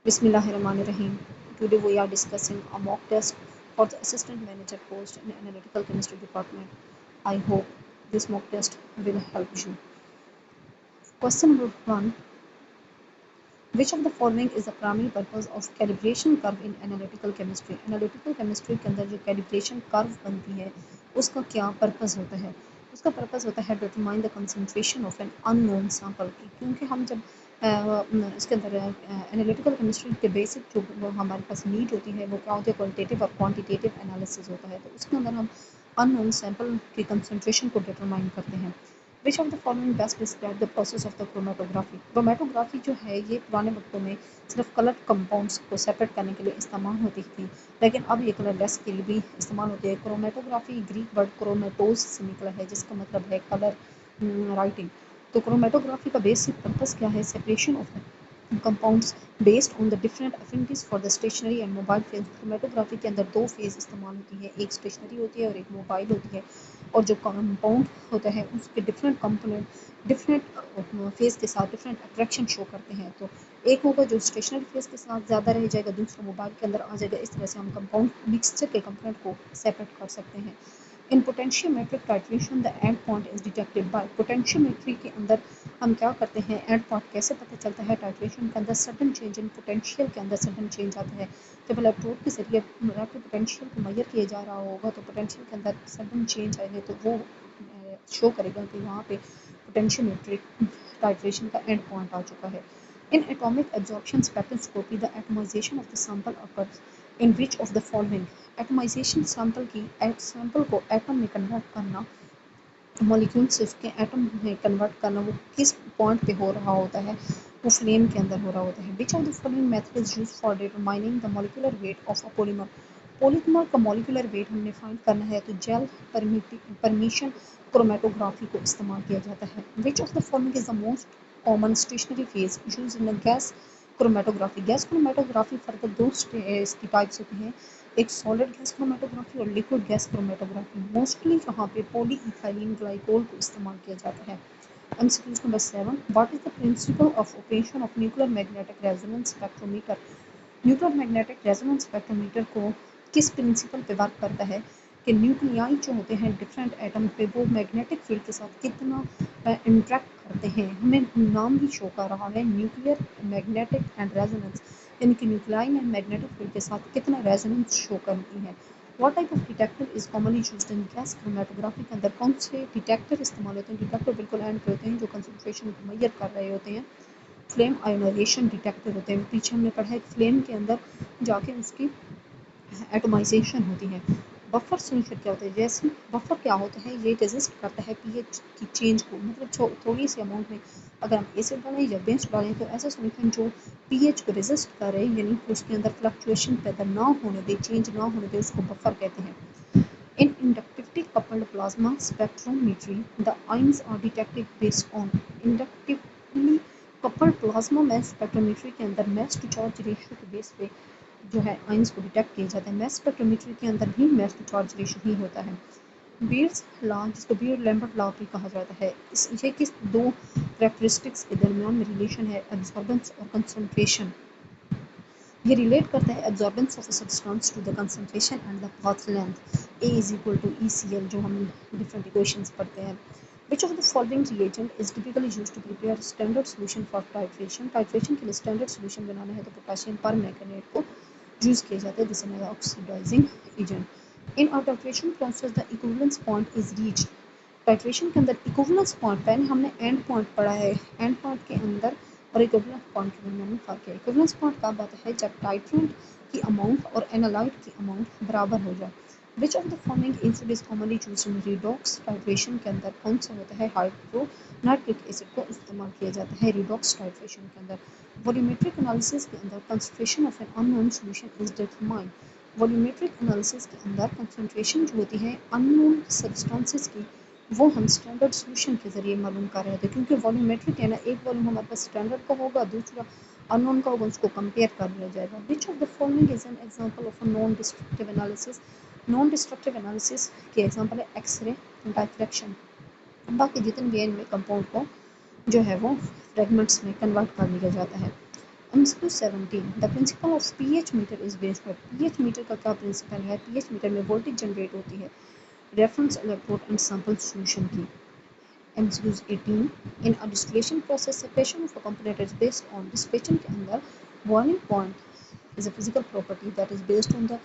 Bismillahirrahmanirrahim. Today we are discussing a mock test for the assistant manager post in analytical chemistry department. I hope this mock test will help you. Question number 1. Which of the following is the primary purpose of calibration curve in analytical chemistry? Analytical chemistry के अंदर जो calibration curve बनती है उसका क्या purpose होता है? उसका पर्पस होता है determine the concentration of an unknown sample की, क्योंकि हम जब इसके अंदर एनालिटिकल केमिस्ट्री के बेसिक जो हमारे पास नीड होती है वो क्या होती है, क्वालिटेटिव और क्वांटिटेटिव एनालिसिस होता है। तो उसके अंदर हम अननोन सैंपल की कंसंट्रेशन को डिटरमाइन करते हैं। Which of the following best describe the process of the chromatography? Chromatography जो है ये पुराने वक्तों में सिर्फ कलर कंपाउंड्स को सेपरेट करने के लिए इस्तेमाल होती थी, लेकिन अब ये कलरलेस के लिए भी इस्तेमाल होती है। क्रोमेटोग्राफी ग्रीक वर्ड क्रोमेटोज से निकला है जिसका मतलब है कलर राइटिंग। तो क्रोमेटोग्राफी का बेसिक पर्पस क्या है? Separation of compounds based on the different affinities for the stationary and mobile phase. Chromatography के अंदर दो फेज इस्तेमाल होती है, एक स्टेशनरी होती है और एक मोबाइल होती है। और जो कंपाउंड होता है उसके डिफरेंट कंपोनेंट डिफरेंट फेज के साथ डिफरेंट अट्रैक्शन शो करते हैं। तो एक होगा जो स्टेशनरी फेज के साथ ज़्यादा रह जाएगा, दूसरा मोबाइल के अंदर आ जाएगा। इस तरह से हम कंपाउंड मिक्सचर के कंपोनेंट को सेपरेट कर सकते हैं। In potentiometric titration the end point is detected by. Potentiometry के अंदर हम क्या करते हैं, एंड पॉइंट कैसे पता चलता है? टाइट्रेशन के अंदर सडन चेंज इन पोटेंशियल के अंदर सडन चेंज आता है। जब इलेक्ट्रोड के जरिए रैपिड पोटेंशियल को मेजर किया जा रहा होगा तो पोटेंशियल के अंदर सडन चेंज आएंगे तो वो शो करेगा कि वहाँ पे पोटेंशियोमेट्रिक टाइट्रेशन का एंड पॉइंट आ चुका है। In atomic absorption spectroscopy, the atomization of the sample occurs in which of the following? Atomization sample को एटम में कन्वर्ट करना, मॉलिक्यूल से उसके एटम में कन्वर्ट करना, वो किस पॉइंट पे हो रहा होता है? वो फ्लेम के अंदर हो रहा होता है। Which of the following method is use for determining the molecular weight of a polymer? Polymer का मॉलिक्यूलर वेट हमने फाइंड करना है तो जेल परमिशन क्रोमेटोग्राफी को इस्तेमाल किया जाता है। Which of the following is the most common stationary phase use in gas chromatography? Gas chromatography further दो इसकी टाइप्स होती हैं, एक सॉलिड गैस क्रोमेटोग्राफी और लिक्विड गैस क्रोमेटोग्राफी। मोस्टली यहाँ पे पॉलीइथाइलिन ग्लाइकोल को इस्तेमाल किया जाता है। MCQ number 7, what is the principle of operation of nuclear magnetic resonance spectrometer? Nuclear magnetic resonance spectrometer को किस प्रिंसिपल पे वर्क करता है कि न्यूक्लियाई जो होते हैं डिफरेंट एटम पे वो मैग्नेटिक फील्ड के साथ कितना इंट्रैक्ट करते हैं। हमें नाम ही शो कर रहा है न्यूक्लियर मैग्नेटिक एंड रेजोनेंस, यानी कि न्यूक्लियाई में मैग्नेटिक फील्ड के साथ कितना रेजोनेंस शो करती है। What type of detector is commonly used in gas chromatography? के अंदर कौन से डिटेक्टर इस्तेमाल होते हैं? डिटेक्टर बिल्कुल एंड पे होते हैं जो कंसंट्रेशन को मेजर कर रहे होते हैं। फ्लेम आयोनाइजेशन डिटेक्टर होते हैं, पीछे हमने पढ़ा है फ्लेम के अंदर जाके उसकी एटमाइजेशन होती है। बफर सोल्यूशन क्या होता है? जैसे बफर क्या होता है, ये रेजिस्ट करता है पीएच की चेंज को, मतलब थोड़ी सी अमाउंट में अगर हम एसिड डालें या बेस डालें तो ऐसा सोल्यूशन जो पीएच को रेजिस्ट करे, यानी उसके अंदर फ्लक्चुएशन पैदा ना होने दे, चेंज ना होने दे, उसको बफर कहते हैं। In inductively coupled plasma spectrometry, the ions are detected based on inductively coupled plasma mass spectrometry के अंदर mass to charge ratio के बेस पे जो है आइंस को डिटेक्ट किया जाता है। मैस स्पेक्ट्रोमेट्री के अंदर भी मैस टू चार्ज रेशियो ही होता है। बीयर्स लॉ, जिसको बीयर लैम्बर्ट लॉ भी कहा जाता है, ये किस दो कैरेक्टरिस्टिक्स के दरमियान में रिलेशन है? एब्जॉर्बेंस और कंसंट्रेशन। ये रिलेट करता है absorbance of substance to the concentration and the path length. A is equal to ECl, जो हम डिफरेंट इक्वेशंस पढ़ते हैं। Which of the following reagent is typically used to prepare standard solution for titration? Titration के लिए standard solution बनाना है तो potassium permanganate को use किया जाता है, this is oxidising agent. In a titration process the equivalence point is reached. Titration के अंदर इक्विवेलेंस पॉइंट, पहले हमने एंड पॉइंट पढ़ा है, एंड पॉइंट के अंदर और इक्विवेलेंस पॉइंट के दरमियान में फर्क है। इक्विवेलेंस पॉइंट कब आता है? जब टाइट्रेंट की अमाउंट और एनालाइट की अमाउंट बराबर हो जाए। विच of the following acid is commonly used in redox titration? के अंदर कौन सा होता है? हाइड्रोनाइट्रिक एसिड को इस्तेमाल किया जाता है रिडॉक्स टाइट्रेशन के अंदर। वॉल्यूमेट्रिक एनालिसिस के अंदर concentration of an unknown solution is determined. Volumetric analysis के अंदर कंसंट्रेशन जो होती है अननोन सब्सटेंसेस की वो हम स्टैंडर्ड सॉल्यूशन के जरिए मालूम कर रहे थे, क्योंकि वॉल्यूमेट्रिक है ना, एक वॉल्यूम हमारे पास स्टैंडर्ड का होगा, दूसरा अननोन का होगा, उसको कंपेयर कर लिया जाएगा। विच of the following is an example of a non destructive analysis? Non destructive analysis के एग्जांपल है एक्सरे, डाइफ्रैक्शन। बाकी जितने भी इनमें कंपाउंड को जो है वो फ्रेगमेंट्स में कन्वर्ट कर लिया जाता है। MCQ 17 the principle of pH meter is based पर पीएच मीटर का क्या प्रिंसिपल है। पीएच मीटर में वोल्टेज जनरेट होती है reference electrode and sample solution की। MCQs 18 in a distillation process separation of a component is based on dissipation के अंदर boiling point is a physical property that is based on the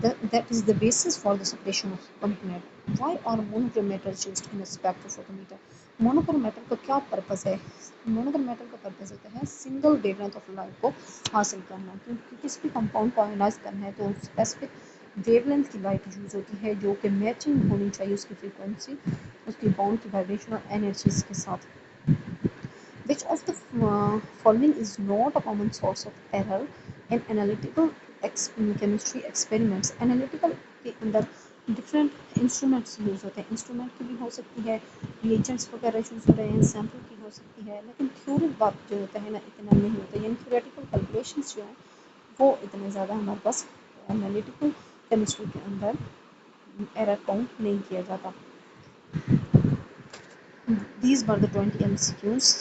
that is the basis for the separation of component. Why are monochromators used in a spectrophotometer? Monochromator का क्या purpose है। Monochromator का purpose होता है single wavelength of light को हासिल करना, क्योंकि किसी भी कंपाउंड को आयोनाइज करना है तो स्पेसिफिक वेवलेंथ की लाइट यूज होती है जो कि मैचिंग होनी चाहिए उसकी फ्रीक्वेंसी उसकी बाउंड की वाइब्रेशनल एनर्जीज के साथ। Which of the following is not a common source of error in analytical chemistry experiments? Analytical के अंदर डिफरेंट इंस्ट्रूमेंट्स यूज़ होते हैं। इंस्ट्रूमेंट की भी हो सकती है, रिएजेंट्स वगैरह यूज़ हो रहे हैं, सैम्पल की हो सकती है, लेकिन थ्योरी बात जो होता है ना इतना नहीं होता, यानी थ्योरेटिकल कैलकुलेशंस जो हैं वो इतने ज़्यादा हमारे पास एनालिटिकल केमिस्ट्री के अंदर एरर काउंट नहीं किया जाता। These were the 20 MCQs.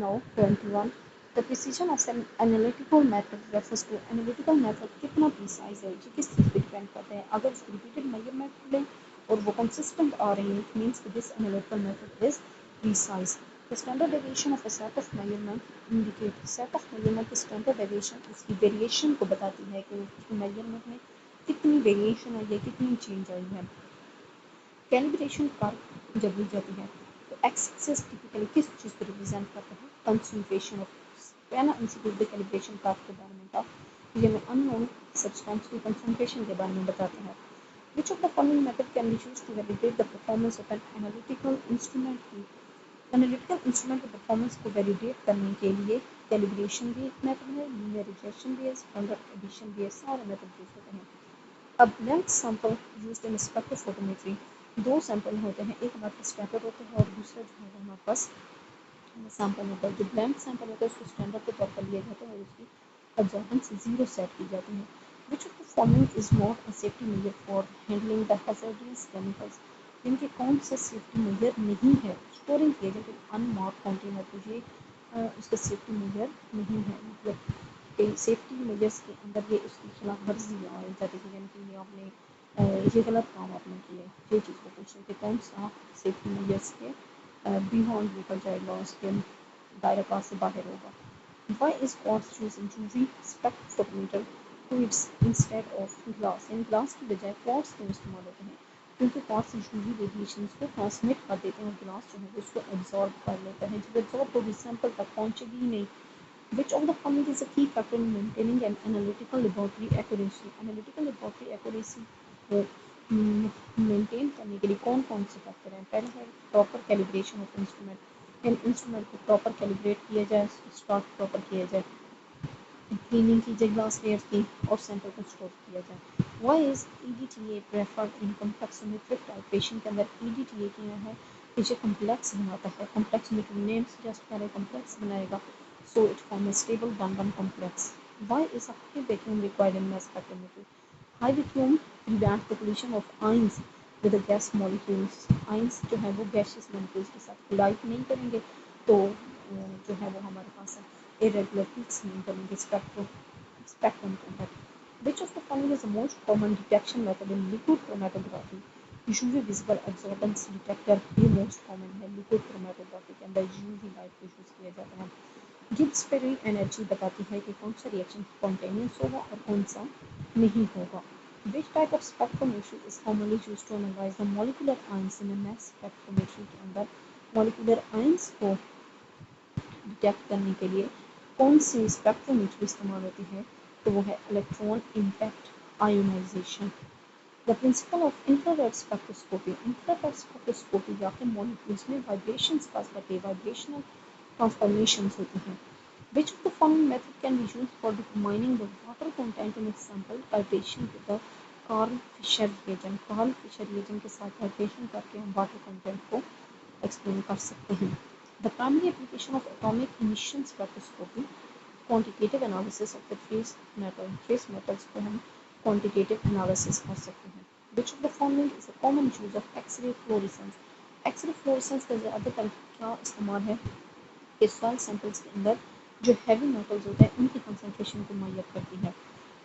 Now 21. The precision of an analytical method refers to analytical method कितना precise है, ये किस चीज़ पे डिपेंड करता है। अगर उसकी repeated measurement लें और वो consistent आ रही है, it means that this analytical method is precise. The standard deviation of a set of measurement indicate set of measurement की standard deviation उसकी variation को बताती है कि उसकी measurement में कितनी variation आई है, कितनी change आई है। कैलिब्रेशन कर्व जब ली जाती है तो एक्स एक्सिस टिपिकली किस चीज़ को रिप्रेजेंट करता है, कंसंट्रेशन ऑफ। पहला इंस्टीट्यूट कैलिब्रेशन कर्व के बारे में था, ये में अननोन सब्सटेंस की कंसंट्रेशन के बारे में बताता है। Which of the following method can be used to validate the performance of an analytical instrument की। एनालिटिकल इंस्ट्रूमेंट के परफॉर्मेंस को वैलिडेट करने के लिए कैलिब्रेशन भी एक मेथड है, लीनियर रिग्रेशन भी है, स्टैंडर्ड एडिशन भी है, सारे मेथड यूज होते हैं। अब blank sample used in spectrophotometry, दो सैंपल होते हैं, एक हमारे पास स्टैंडर्ड होता है और दूसरा जो है हमारे पास सैंपल होता है। जो ब्लैंक सैंपल होता है उसको स्टैंडर्ड के तौर पर लिया जाता है और उसकी ऑब्जर्वेंस 0 सेट की जाती है। Which of the following is not a safety major for handling the hazardous chemicals, जिनके कौन से सेफ्टी मेजर नहीं है स्टोरिंग किए जाते अनमार्क कंटेनर, तो ये उसका सेफ्टी मेजर नहीं है, मतलब सेफ्टी मेजर्स के अंदर ये उसकी खिलाफ वर्जी आ जाती है, यानी कि ये आपने ये गलत काम आपने किया, ये चीज़ को पूछ रहे थे कौन सा सेफ्टी मेजर्स के बियॉन्ड निकल जाएगा, उसके दायरा कार से बाहर होगा। Why is quartz used in UV spectrophotometer fluids instead of glass? In glass की बजाय quartz क्यों इस्तेमाल होते हैं, क्योंकि quartz UV रेडिएशंस को ट्रांसमिट कर देते हैं और ग्लास जो है उसको एब्जॉर्ब कर लेता है, जब एब्जॉर्ब होगी सैंपल तक पहुँचेगी ही नहीं। Which of the following is a key factor in maintaining an analytical laboratory accuracy? Analytical laboratory accuracy को मेंटेन करने के लिए कौन कौन से फैक्टर हैं। पहला है proper calibration of instrument, in instrument को प्रॉपर कैलिब्रेट किया जाए, स्टार्ट प्रॉपर किया जाए, क्लीनिंग की जाए ग्लास लेयर की और सैंपल को स्टोर किया जाए। Why is EDTA preferred in complexometric titration के अंदर EDTA क्या है, इसे कम्प्लेक्स बनाता है, कम्प्लेक्स मेट्रिक नेम सजेस्ट करे कम्प्लेक्स बनाएगा, so it forms a stable one-one complex. Why is a high vacuum required in mass spectrometry? High vacuum prevents the collision of ions with the gas molecules. Ions जो है वो gaseous molecules के साथ collide नहीं करेंगे, तो जो है वो हमारे पास irregular peaks नहीं करेंगे spectrum के अंदर। Which of the following is the most common detection method in liquid chromatography? UV visible absorbance detector ये most common है liquid chromatography के अंदर, UV लाइट को यूज़ किया जाता है। गिब्स फ्री एनर्जी बताती है कि कौन सा रिएक्शन स्पॉन्टेनियस होगा और कौन सा नहीं होगा। Which type of spectrometry is commonly used to analyse the molecular ions in mass spectrometry के अंदर मॉलिक्यूलर आयंस को डिटेक्ट करने के लिए कौन सी स्पेक्ट्रोमेट्री इस्तेमाल होती है, तो वो है electron impact ionisation. The principle of infrared spectroscopy, infrared spectroscopy जाके मॉलिक्यूल्स में वाइब्रेशंस पास करती है, वाइब्रेशनल ट्रांसफॉर्मेशंस होती हैं। Which of the following method can be used for determining the water content in a sample? Titration with the Karl Fisher reagent. Karl Fisher reagent के साथ titration करके हम water content को explain कर सकते हैं। The primary application of atomic emission spectroscopy, quantitative analysis of the trace metal. Trace metals को हम quantitative analysis कर सकते हैं। Which of the following is a common use of X-ray fluorescence? X-ray fluorescence का ज़्यादातर क्या इस्तेमाल है कि सॉइल सैंपल्स के अंदर जो हैवी मेटल्स होते हैं उनकी कंसंट्रेशन को मुहैया करती है।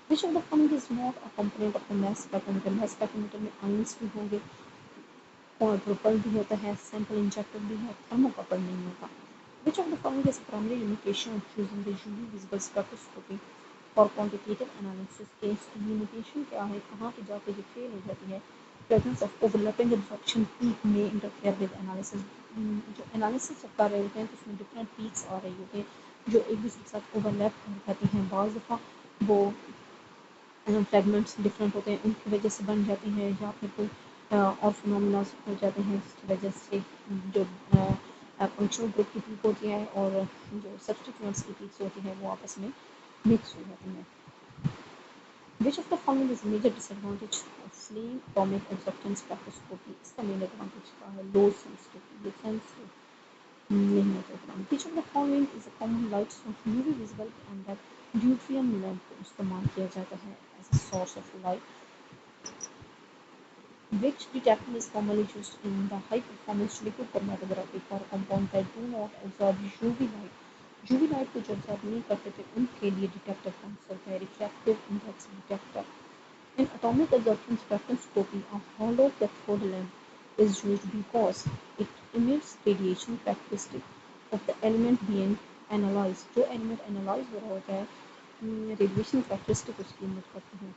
Which of the following is not a component of the mass spectrometer. Mass spectrometer में आयंस भी होंगे, क्वाड्रुपल भी होता है, सैंपल इंजेक्टर भी है, थर्मोकपल नहीं होता। विच of the following is primary limitation of using the UV visible spectroscopy for quantitative analysis. के इसकी लिमिटेशन क्या है, कहाँ पे जाके जो फेल हो जाती है। Presence of overlapping absorption peak में इंटरफेयर विद एनालिसिस। जो एनालिसिस जब कर रहे होते हैं तो उसमें डिफरेंट पीक्स आ रही होती हैं जो एक दूसरे के साथ ओवरलैप कर जाती हैं। बाज़ दफ़ा वो फ्रेगमेंट्स डिफरेंट होते हैं उनकी वजह से बन जाती हैं, या फिर कोई और फिनोमिना हो जाते हैं जिसकी वजह से जो फंक्शनल ग्रुप की पीक होती है और जो सब्सटीट्यूएंट्स की पीक्स होती हैं वो आपस में मिक्स हो जाती हैं। Which of the following is major disadvantage of flame atomic absorption spectroscopy. इसका मेन एडवांटेज क्या है, लो सेंसिटिविटी, ये सेंसिटिव नहीं होता इतना। Which of the following is a common light source. UV visible के अंदर ड्यूट्रियम लैंप को इस्तेमाल किया जाता है as a source of light. Which detector is commonly used in the high-performance liquid chromatography for compounds that do not absorb UV light? UV light को जो absorb नहीं करते थे उनके लिए डिटेक्टर कौन सा होता है, refractive index detector. In atomic absorption spectroscopy, a hollow cathode lamp is used because it emits radiation characteristic of the element being analyzed. जो element analyze हो रहा होता है रेडिएशन characteristic उसकी emit करते हैं।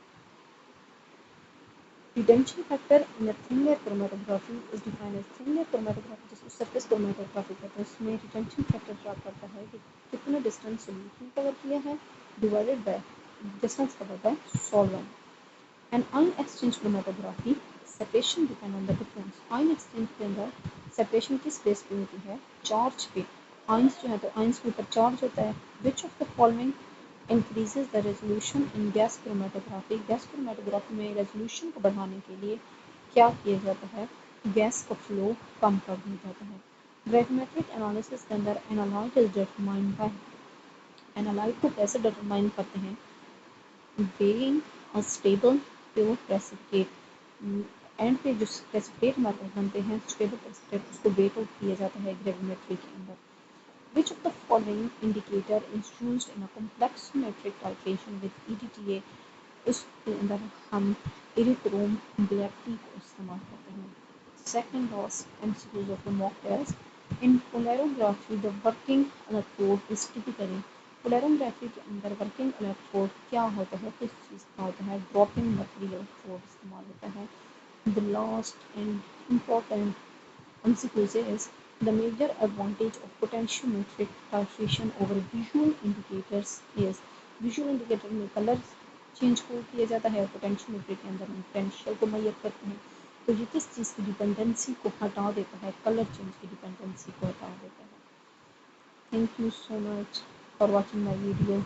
Retention factor in a thin layer chromatography is defined as thin layer chromatography जिसको surface chromatography कहते हैं। उसमें retention factor क्या करता है कि कितना distance solution cover किया है divided by distance covered by solvent. And ion exchange chromatography separation depend on the difference. ion exchange के अंदर separation किस base पे होती है, charge पे। ions जो है तो ions के ऊपर charge होता है। Which of the following increases the resolution in gas chromatography? Gas chromatography में resolution को बढ़ाने के लिए क्या किया जाता है, गैस का फ्लो कम कर दिया जाता है। ग्रेविमेट्रिक एनालिसिस के अंदर analyte is determined by, analyte को कैसे डिटरमाइन करते हैं, weighing a stable pure precipitate। And पे जो प्रेसिपिटेट हमारे बनते हैं स्टेबल प्रेसिपिटेट उसको वेट आउट किया जाता है ग्रेविमेट्री के अंदर। Which of the following indicator is used in a complex metric titration with EDTA? इसके अंदर हम इरिथ्रोम ब्लैक टी को इस्तेमाल करते हैं। Second last MCQs of the mock test. In polarography, the working electrode is typically, polarography के अंदर working electrode क्या होता है, किस चीज़ का होता है, ड्रॉपिंग मटेरियल इलेक्ट्रोड इस्तेमाल होता है। The last and important MCQs is the major advantage of potentiometric titration over visual indicators is, visual indicator में कलर चेंज को किया जाता है और पोटेंशियोमेट्री के अंदर हम पोटेंशियल को मैयर करते हैं। तो ये किस चीज़ की डिपेंडेंसी को हटा देता है, कलर चेंज की डिपेंडेंसी को हटा देता है। Thank you so much for watching my video.